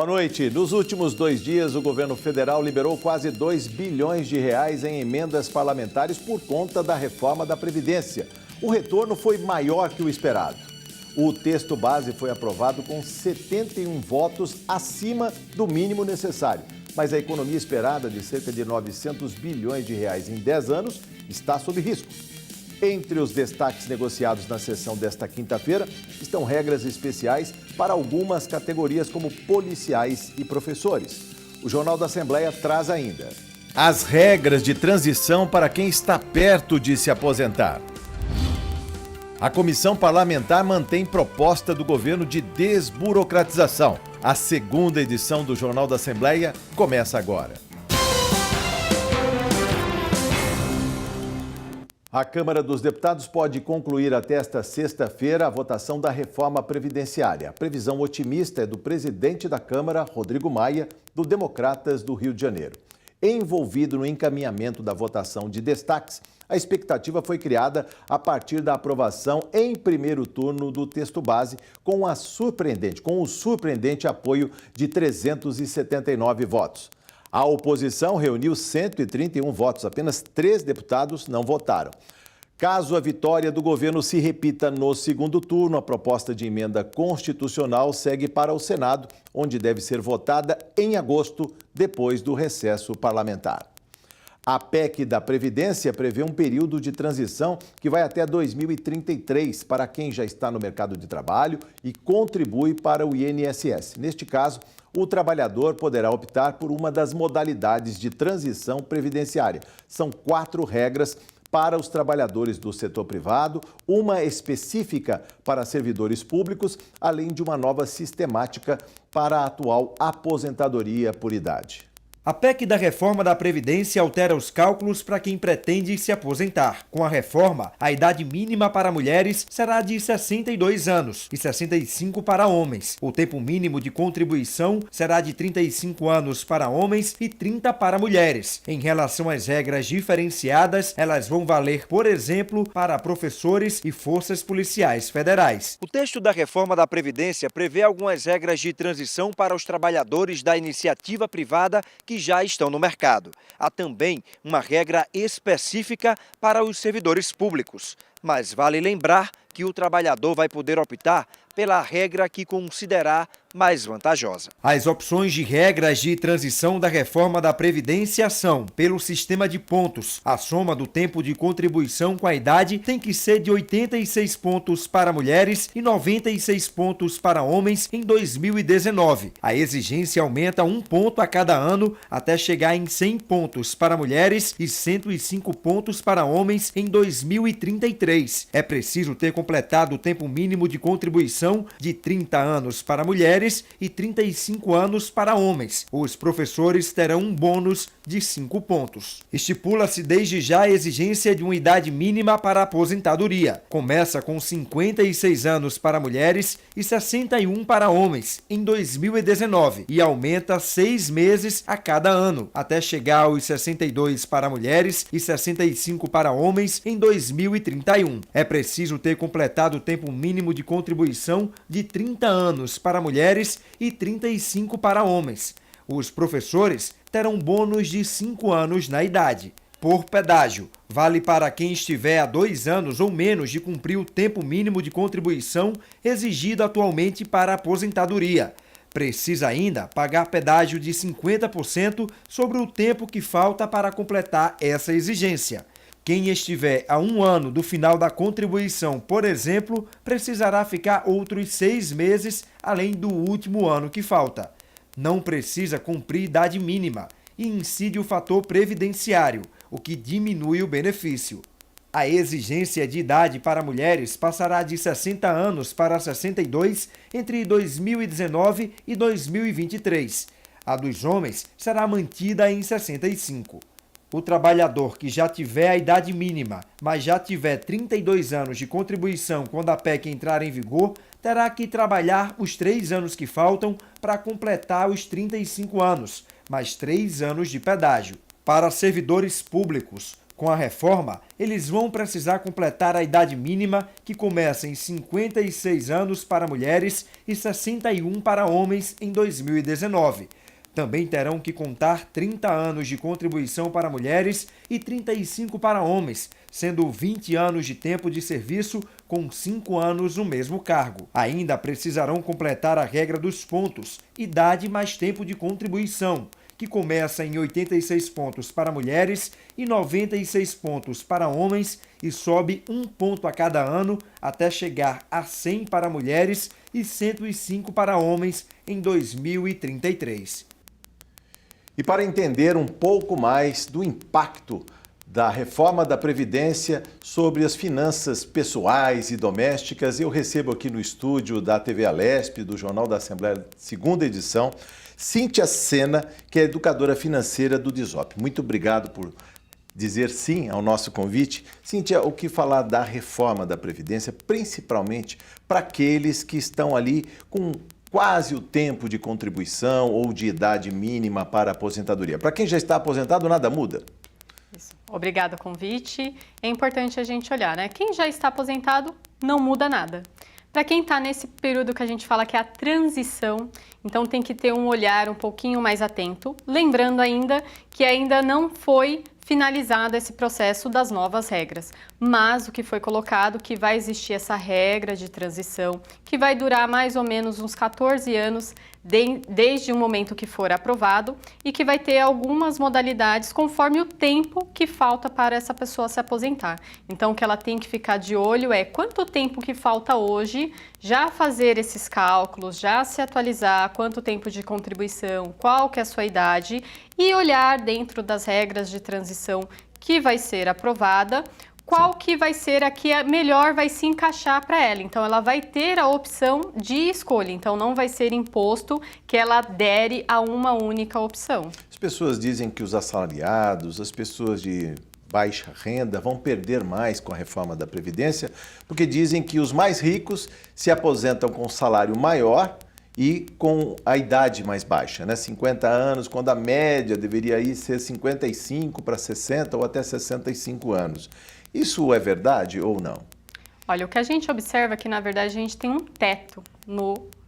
Boa noite. Nos últimos 2 dias, o governo federal liberou quase 2 bilhões de reais em emendas parlamentares por conta da reforma da Previdência. O retorno foi maior que o esperado. O texto base foi aprovado com 71 votos acima do mínimo necessário. Mas a economia esperada de cerca de 900 bilhões de reais em 10 anos está sob risco. Entre os destaques negociados na sessão desta quinta-feira estão regras especiais para algumas categorias como policiais e professores. O Jornal da Assembleia traz ainda as regras de transição para quem está perto de se aposentar. A comissão parlamentar mantém proposta do governo de desburocratização. A segunda edição do Jornal da Assembleia começa agora. A Câmara dos Deputados pode concluir até esta sexta-feira a votação da reforma previdenciária. A previsão otimista é do presidente da Câmara, Rodrigo Maia, do Democratas do Rio de Janeiro. Envolvido no encaminhamento da votação de destaques, a expectativa foi criada a partir da aprovação em primeiro turno do texto base com o surpreendente apoio de 379 votos. A oposição reuniu 131 votos, apenas 3 deputados não votaram. Caso a vitória do governo se repita no segundo turno, a proposta de emenda constitucional segue para o Senado, onde deve ser votada em agosto, depois do recesso parlamentar. A PEC da Previdência prevê um período de transição que vai até 2033 para quem já está no mercado de trabalho e contribui para o INSS. Neste caso, o trabalhador poderá optar por uma das modalidades de transição previdenciária. São 4 regras para os trabalhadores do setor privado, uma específica para servidores públicos, além de uma nova sistemática para a atual aposentadoria por idade. A PEC da reforma da Previdência altera os cálculos para quem pretende se aposentar. Com a reforma, a idade mínima para mulheres será de 62 anos e 65 para homens. O tempo mínimo de contribuição será de 35 anos para homens e 30 para mulheres. Em relação às regras diferenciadas, elas vão valer, por exemplo, para professores e forças policiais federais. O texto da reforma da Previdência prevê algumas regras de transição para os trabalhadores da iniciativa privada que já estão no mercado. Há também uma regra específica para os servidores públicos. Mas vale lembrar que o trabalhador vai poder optar pela regra que considerar mais vantajosa. As opções de regras de transição da reforma da Previdência são, pelo sistema de pontos, a soma do tempo de contribuição com a idade tem que ser de 86 pontos para mulheres e 96 pontos para homens em 2019. A exigência aumenta 1 ponto a cada ano até chegar em 100 pontos para mulheres e 105 pontos para homens em 2033. É preciso ter completado o tempo mínimo de contribuição de 30 anos para mulheres e 35 anos para homens. Os professores terão um bônus de 5 pontos. Estipula-se desde já a exigência de uma idade mínima para a aposentadoria. Começa com 56 anos para mulheres e 61 para homens em 2019 e aumenta 6 meses a cada ano, até chegar aos 62 para mulheres e 65 para homens em 2031. É preciso ter completado o tempo mínimo de contribuição de 30 anos para mulheres e 35 para homens. Os professores terão bônus de 5 anos na idade. Por pedágio, vale para quem estiver há 2 anos ou menos de cumprir o tempo mínimo de contribuição exigido atualmente para a aposentadoria. Precisa ainda pagar pedágio de 50% sobre o tempo que falta para completar essa exigência. Quem estiver a 1 ano do final da contribuição, por exemplo, precisará ficar outros 6 meses além do último ano que falta. Não precisa cumprir idade mínima e incide o fator previdenciário, o que diminui o benefício. A exigência de idade para mulheres passará de 60 anos para 62 entre 2019 e 2023. A dos homens será mantida em 65. O trabalhador que já tiver a idade mínima, mas já tiver 32 anos de contribuição quando a PEC entrar em vigor, terá que trabalhar os 3 anos que faltam para completar os 35 anos, mais 3 anos de pedágio. Para servidores públicos, Com a reforma, eles vão precisar completar a idade mínima, que começa em 56 anos para mulheres e 61 para homens em 2019. Também terão que contar 30 anos de contribuição para mulheres e 35 para homens, sendo 20 anos de tempo de serviço com 5 anos no mesmo cargo. Ainda precisarão completar a regra dos pontos, idade mais tempo de contribuição, que começa em 86 pontos para mulheres e 96 pontos para homens e sobe 1 ponto a cada ano até chegar a 100 para mulheres e 105 para homens em 2033. E para entender um pouco mais do impacto da reforma da Previdência sobre as finanças pessoais e domésticas, eu recebo aqui no estúdio da TV Alesp, do Jornal da Assembleia, segunda edição, Cíntia Sena, que é educadora financeira do DISOP. Muito obrigado por dizer sim ao nosso convite. Cíntia, o que falar da reforma da Previdência, principalmente para aqueles que estão ali com quase o tempo de contribuição ou de idade mínima para a aposentadoria? Para quem já está aposentado, nada muda. Isso. Obrigada o convite. É importante a gente olhar, né? Quem já está aposentado, não muda nada. Para quem está nesse período que a gente fala que é a transição, então tem que ter um olhar um pouquinho mais atento, lembrando ainda que ainda não foi finalizado esse processo das novas regras, mas o que foi colocado que vai existir essa regra de transição, que vai durar mais ou menos uns 14 anos desde o momento que for aprovado e que vai ter algumas modalidades conforme o tempo que falta para essa pessoa se aposentar. Então, o que ela tem que ficar de olho é quanto tempo que falta hoje, já fazer esses cálculos, já se atualizar, quanto tempo de contribuição, qual que é a sua idade e olhar dentro das regras de transição que vai ser aprovada, qual que vai ser a que melhor vai se encaixar para ela. Então, ela vai ter a opção de escolha. Então, não vai ser imposto que ela adere a uma única opção. As pessoas dizem que os assalariados, as pessoas de baixa renda vão perder mais com a reforma da Previdência, porque dizem que os mais ricos se aposentam com salário maior e com a idade mais baixa, né? 50 anos, quando a média deveria ir ser 55 para 60 ou até 65 anos. Isso é verdade ou não? Olha, o que a gente observa é que, na verdade, a gente tem um teto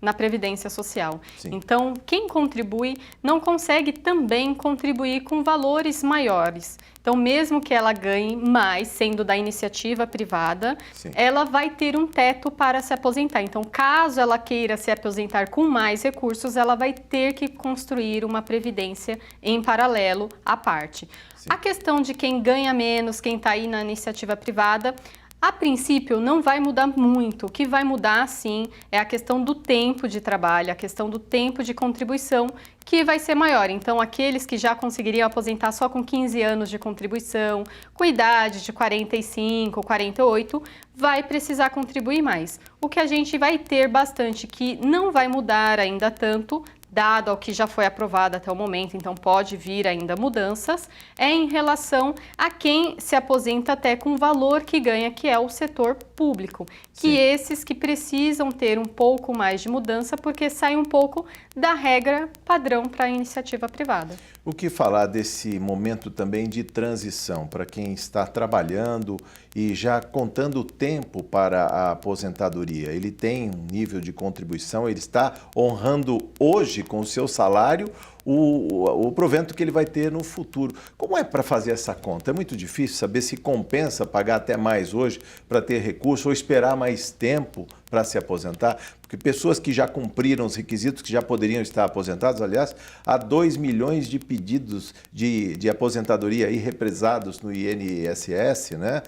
na Previdência Social. Sim. Então, quem contribui não consegue também contribuir com valores maiores. Então, mesmo que ela ganhe mais, sendo da iniciativa privada, Sim, ela vai ter um teto para se aposentar. Então, caso ela queira se aposentar com mais recursos, ela vai ter que construir uma previdência em paralelo à parte. sim. A questão de quem ganha menos, quem está aí na iniciativa privada, a princípio não vai mudar muito. O que vai mudar, sim, é a questão do tempo de trabalho, a questão do tempo de contribuição, que vai ser maior. Então, aqueles que já conseguiriam aposentar só com 15 anos de contribuição, com idade de 45, 48, vai precisar contribuir mais. O que a gente vai ter bastante, que não vai mudar ainda tanto, dado ao que já foi aprovado até o momento, então pode vir ainda mudanças, é em relação a quem se aposenta até com o valor que ganha, que é o setor público. Que Sim. esses que precisam ter um pouco mais de mudança, porque sai um pouco da regra padrão para a iniciativa privada. O que falar desse momento também de transição para quem está trabalhando e já contando o tempo para a aposentadoria? Ele tem um nível de contribuição, ele está honrando hoje com o seu salário o provento que ele vai ter no futuro. Como é para fazer essa conta? É muito difícil saber se compensa pagar até mais hoje para ter recurso ou esperar mais tempo para se aposentar, porque pessoas que já cumpriram os requisitos, que já poderiam estar aposentados, aliás, há 2 milhões de pedidos de aposentadoria aí represados no INSS, né?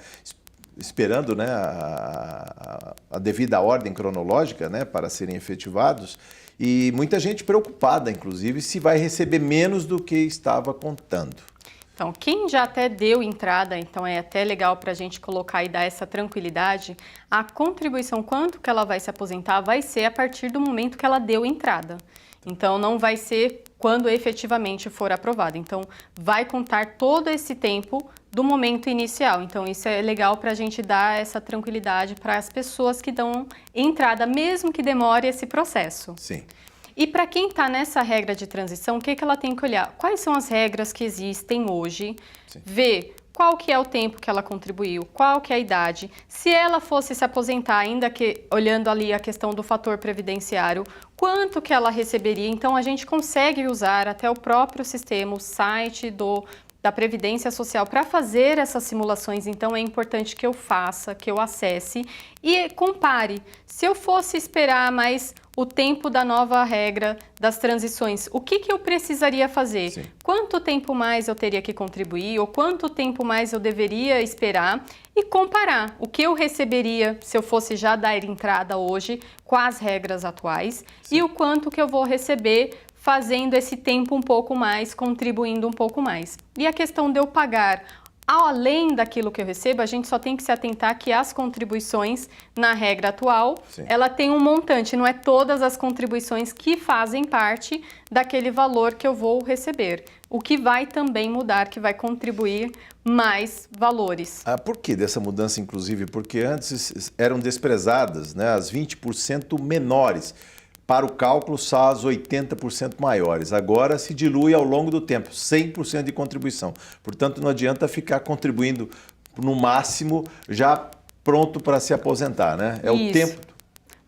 Esperando, né, a devida ordem cronológica, né, para serem efetivados, e muita gente preocupada, inclusive, se vai receber menos do que estava contando. Então, quem já até deu entrada, então é até legal para a gente colocar e dar essa tranquilidade, a contribuição, quanto que ela vai se aposentar, vai ser a partir do momento que ela deu entrada. Então, não vai ser quando efetivamente for aprovado. Então, vai contar todo esse tempo do momento inicial. Então, isso é legal para a gente dar essa tranquilidade para as pessoas que dão entrada, mesmo que demore esse processo. Sim. E para quem está nessa regra de transição, o que ela tem que olhar? Quais são as regras que existem hoje? Sim. Ver qual que é o tempo que ela contribuiu, qual que é a idade. Se ela fosse se aposentar, ainda que olhando ali a questão do fator previdenciário, quanto que ela receberia. Então, a gente consegue usar até o próprio sistema, o site da Previdência Social para fazer essas simulações. Então, é importante que eu faça, que eu acesse e compare. Se eu fosse esperar mais o tempo da nova regra das transições, o que eu precisaria fazer? Sim. Quanto tempo mais eu teria que contribuir ou quanto tempo mais eu deveria esperar e comparar o que eu receberia se eu fosse já dar entrada hoje com as regras atuais. Sim. E o quanto que eu vou receber fazendo esse tempo um pouco mais, contribuindo um pouco mais. E a questão de eu pagar além daquilo que eu recebo, a gente só tem que se atentar que as contribuições na regra atual, sim, ela tem um montante, não é todas as contribuições que fazem parte daquele valor que eu vou receber. O que vai também mudar, que vai contribuir mais valores. Por que dessa mudança, inclusive? Porque antes eram desprezadas, né, as 20% menores. Para o cálculo, só as 80% maiores. Agora se dilui ao longo do tempo, 100% de contribuição. Portanto, não adianta ficar contribuindo no máximo já pronto para se aposentar, né? É o tempo.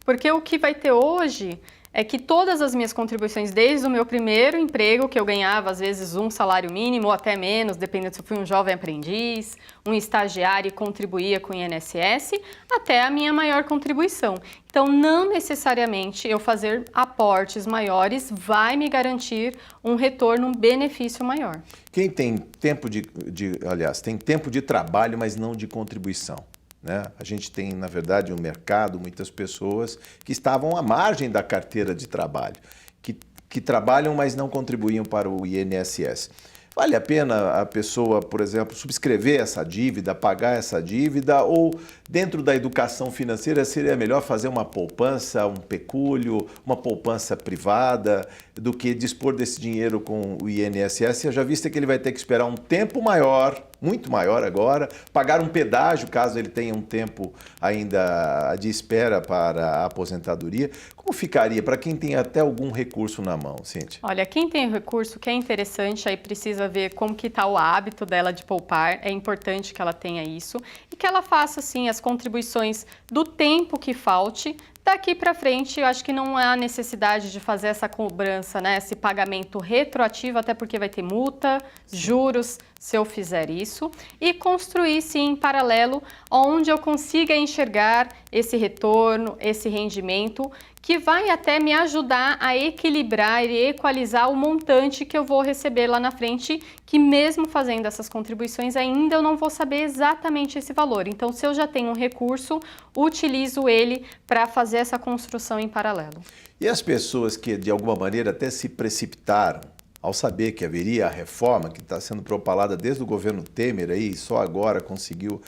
Porque o que vai ter hoje é que todas as minhas contribuições, desde o meu primeiro emprego, que eu ganhava às vezes um salário mínimo ou até menos, dependendo se eu fui um jovem aprendiz, um estagiário e contribuía com o INSS, até a minha maior contribuição. Então, não necessariamente eu fazer aportes maiores vai me garantir um retorno, um benefício maior. Quem tem tempo tem tempo de trabalho, mas não de contribuição, né? A gente tem, na verdade, um mercado, muitas pessoas que estavam à margem da carteira de trabalho, que trabalham, mas não contribuíam para o INSS. Vale a pena a pessoa, por exemplo, subscrever essa dívida, pagar essa dívida, ou dentro da educação financeira seria melhor fazer uma poupança, um pecúlio, uma poupança privada, do que dispor desse dinheiro com o INSS? Eu já visto que ele vai ter que esperar um tempo maior, muito maior agora, pagar um pedágio caso ele tenha um tempo ainda de espera para a aposentadoria. Como ficaria para quem tem até algum recurso na mão, Cíntia? Olha, quem tem recurso, que é interessante, aí precisa ver como que está o hábito dela de poupar, é importante que ela tenha isso e que ela faça, sim, as contribuições do tempo que falte. Daqui para frente, eu acho que não há necessidade de fazer essa cobrança, né, esse pagamento retroativo, até porque vai ter multa, juros, se eu fizer isso, e construir, sim, em paralelo, onde eu consiga enxergar esse retorno, esse rendimento, que vai até me ajudar a equilibrar e equalizar o montante que eu vou receber lá na frente, que mesmo fazendo essas contribuições, ainda eu não vou saber exatamente esse valor. Então, se eu já tenho um recurso, utilizo ele para fazer essa construção em paralelo. E as pessoas que, de alguma maneira, até se precipitaram ao saber que haveria a reforma que está sendo propalada desde o governo Temer, aí, só agora conseguiu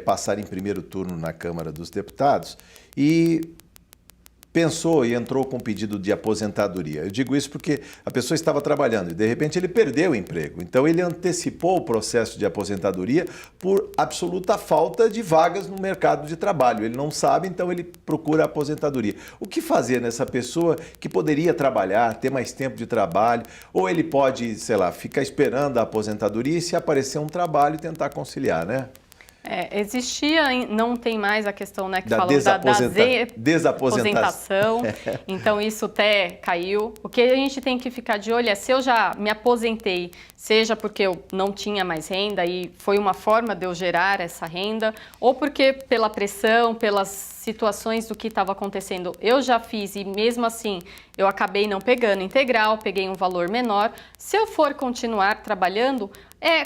passar em primeiro turno na Câmara dos Deputados, e pensou e entrou com pedido de aposentadoria. Eu digo isso porque a pessoa estava trabalhando e, de repente, ele perdeu o emprego. Então, ele antecipou o processo de aposentadoria por absoluta falta de vagas no mercado de trabalho. Ele não sabe, então ele procura a aposentadoria. O que fazer nessa pessoa que poderia trabalhar, ter mais tempo de trabalho, ou ele pode, sei lá, ficar esperando a aposentadoria e, se aparecer um trabalho, tentar conciliar, né? Existia, não tem mais a questão, né, que da falou desaposentação, então isso até caiu. O que a gente tem que ficar de olho é se eu já me aposentei, seja porque eu não tinha mais renda e foi uma forma de eu gerar essa renda, ou porque pela pressão, pelas situações do que estava acontecendo, eu já fiz e mesmo assim eu acabei não pegando integral, peguei um valor menor. Se eu for continuar trabalhando,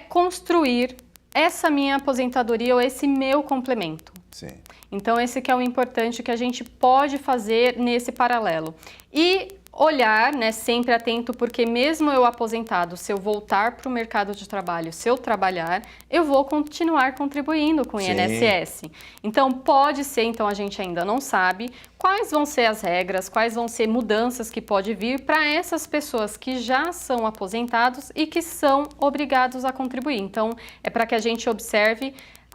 construir essa minha aposentadoria ou esse meu complemento. Sim. Então, esse que é o importante que a gente pode fazer nesse paralelo. E olhar, né, sempre atento, porque mesmo eu aposentado, se eu voltar para o mercado de trabalho, se eu trabalhar, eu vou continuar contribuindo com o INSS. Então, pode ser, então a gente ainda não sabe quais vão ser as regras, quais vão ser mudanças que pode vir para essas pessoas que já são aposentados e que são obrigados a contribuir. Então, é para que a gente observe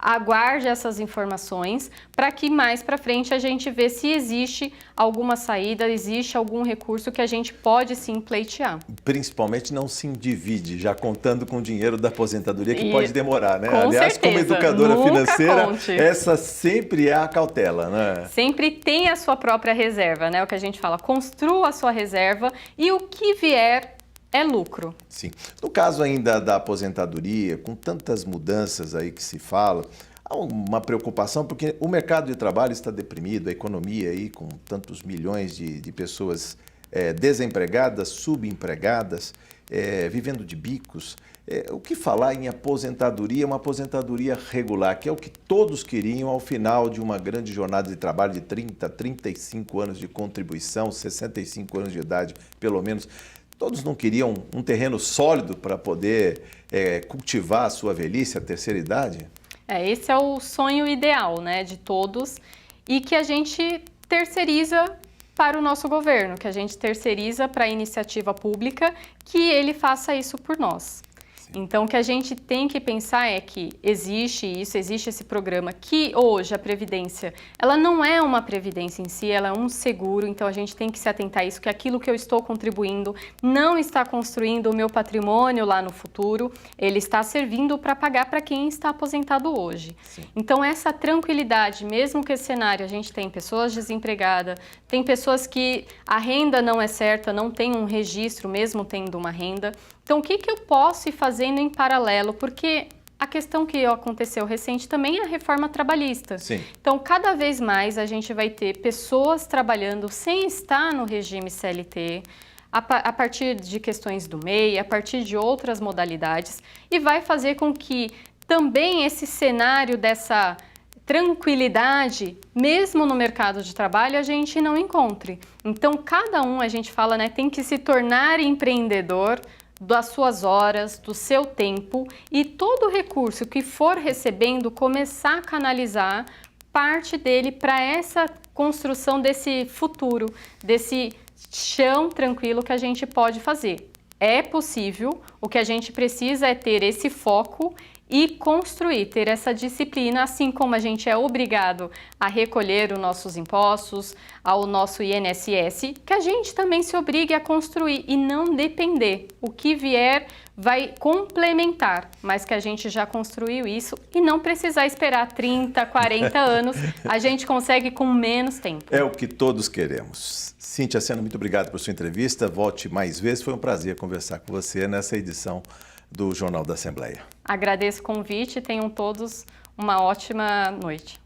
aguarde essas informações para que mais para frente a gente vê se existe alguma saída, existe algum recurso que a gente pode sim pleitear. Principalmente não se endivide, já contando com o dinheiro da aposentadoria, que pode demorar, né? Com Aliás, certeza, como educadora financeira, conte. essa sempre é a cautela, né? Sempre tem a sua própria reserva, né? O que a gente fala, construa a sua reserva e o que vier é lucro. Sim. No caso ainda da aposentadoria, com tantas mudanças aí que se fala, há uma preocupação porque o mercado de trabalho está deprimido, a economia aí com tantos milhões de pessoas desempregadas, subempregadas, vivendo de bicos. O que falar em aposentadoria, uma aposentadoria regular, que é o que todos queriam ao final de uma grande jornada de trabalho de 30, 35 anos de contribuição, 65 anos de idade, pelo menos. Todos não queriam um terreno sólido para poder cultivar a sua velhice, a terceira idade? Esse é o sonho ideal, né, de todos e que a gente terceiriza para o nosso governo, que a gente terceiriza para a iniciativa pública, que ele faça isso por nós. Então, o que a gente tem que pensar é que existe esse programa, que hoje a Previdência, ela não é uma Previdência em si, ela é um seguro, então a gente tem que se atentar a isso, que aquilo que eu estou contribuindo não está construindo o meu patrimônio lá no futuro, ele está servindo para pagar para quem está aposentado hoje. Sim. Então, essa tranquilidade, mesmo que esse cenário, a gente tem pessoas desempregadas, tem pessoas que a renda não é certa, não tem um registro, mesmo tendo uma renda. Então, o que eu posso ir fazendo em paralelo? Porque a questão que aconteceu recente também é a reforma trabalhista. Sim. Então, cada vez mais a gente vai ter pessoas trabalhando sem estar no regime CLT, a partir de questões do MEI, a partir de outras modalidades, e vai fazer com que também esse cenário dessa tranquilidade, mesmo no mercado de trabalho, a gente não encontre. Então, cada um, a gente fala, né, tem que se tornar empreendedor das suas horas, do seu tempo e todo o recurso que for recebendo, começar a canalizar parte dele para essa construção desse futuro, desse chão tranquilo que a gente pode fazer. É possível, o que a gente precisa é ter esse foco e construir, ter essa disciplina, assim como a gente é obrigado a recolher os nossos impostos, ao nosso INSS, que a gente também se obrigue a construir e não depender. O que vier vai complementar, mas que a gente já construiu isso e não precisar esperar 30, 40 anos, a gente consegue com menos tempo. É o que todos queremos. Cíntia Sena, muito obrigado por sua entrevista. Volte mais vezes, foi um prazer conversar com você nessa edição do Jornal da Assembleia. Agradeço o convite e tenham todos uma ótima noite.